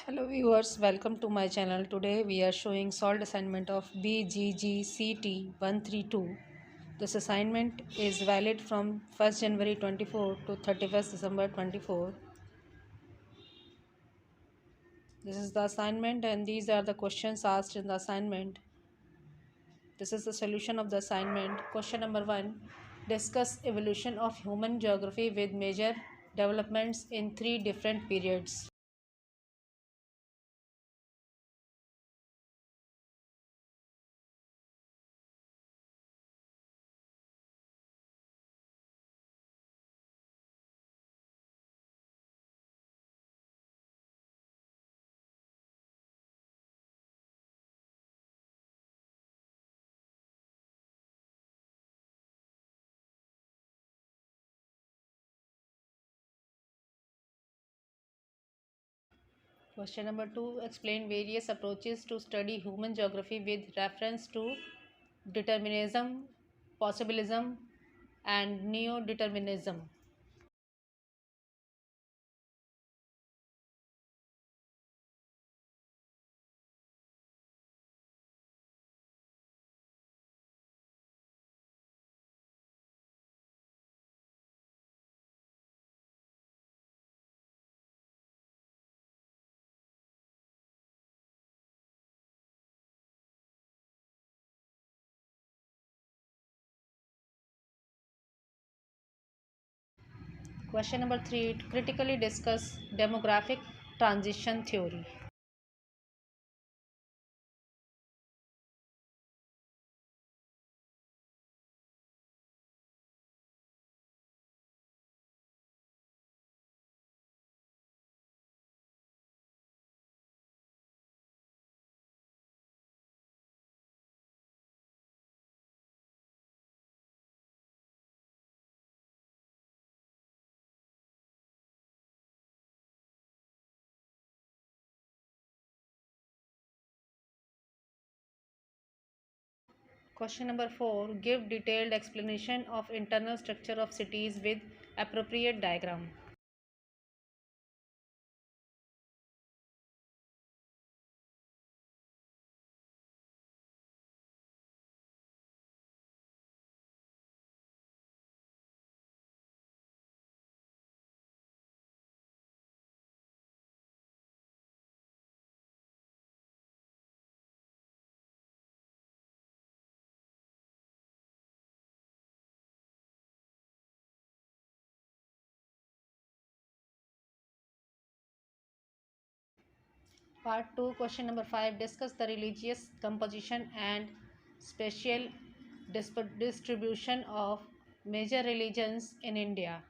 Hello viewers, welcome to my channel. Today we are showing solved assignment of BGGCT-132. This assignment is valid from 1st January 24 to 31st December 24. This is the assignment and these are the questions asked in the assignment. This is the solution of the assignment. Question number 1. Discuss evolution of human geography with major developments in three different periods. Question number 2. Explain various approaches to study human geography with reference to determinism, possibilism, and neo-determinism. Question number 3. Critically discuss demographic transition theory. Question number 4. Give detailed explanation of internal structure of cities with appropriate diagram. Part 2. Question number 5. Discuss the religious composition and spatial distribution of major religions in India.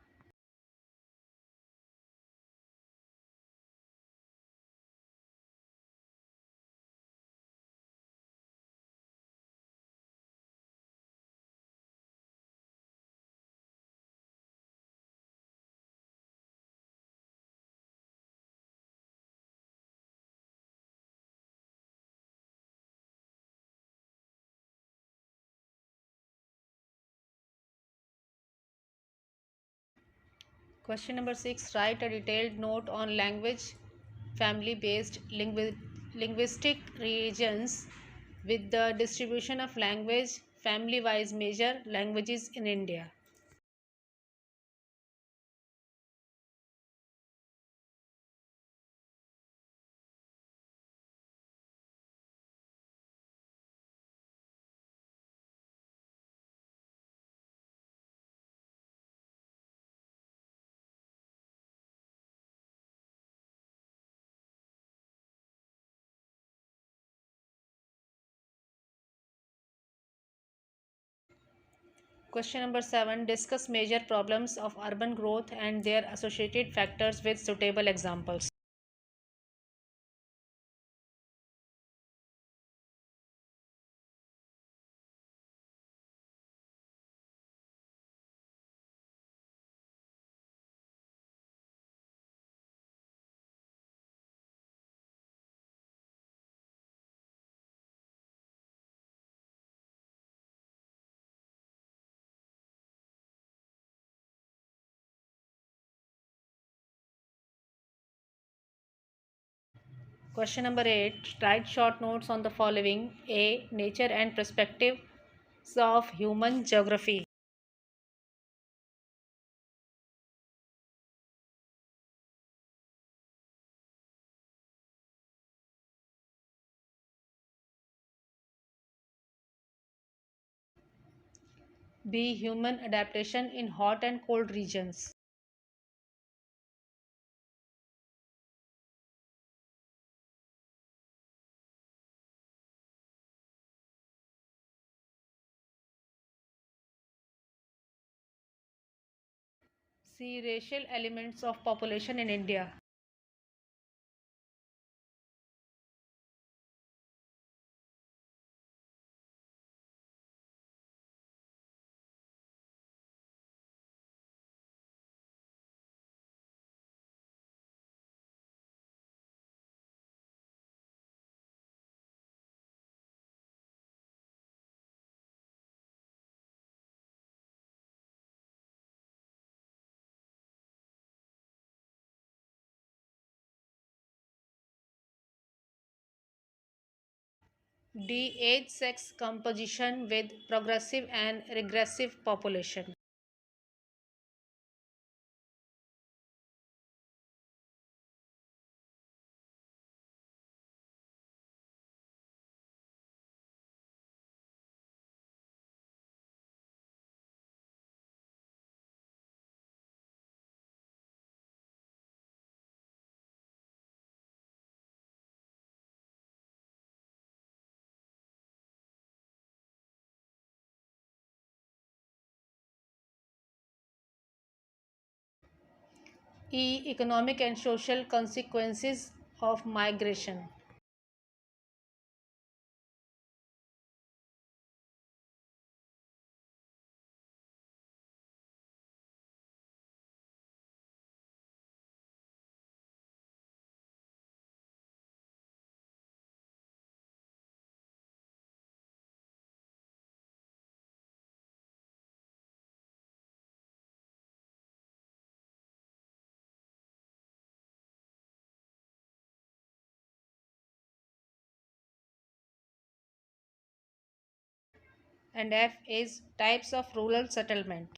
Question number 6. Write a detailed note on language family based linguistic regions with the distribution of language family wise major languages in India. Question number 7. Discuss major problems of urban growth and their associated factors with suitable examples. Question number 8. Write short notes on the following. A. Nature and perspectives of human geography. B. Human adaptation in hot and cold regions. C. Racial elements of population in India. D. Age sex composition with progressive and regressive population. E. Economic and social consequences of migration. And F is types of rural settlement.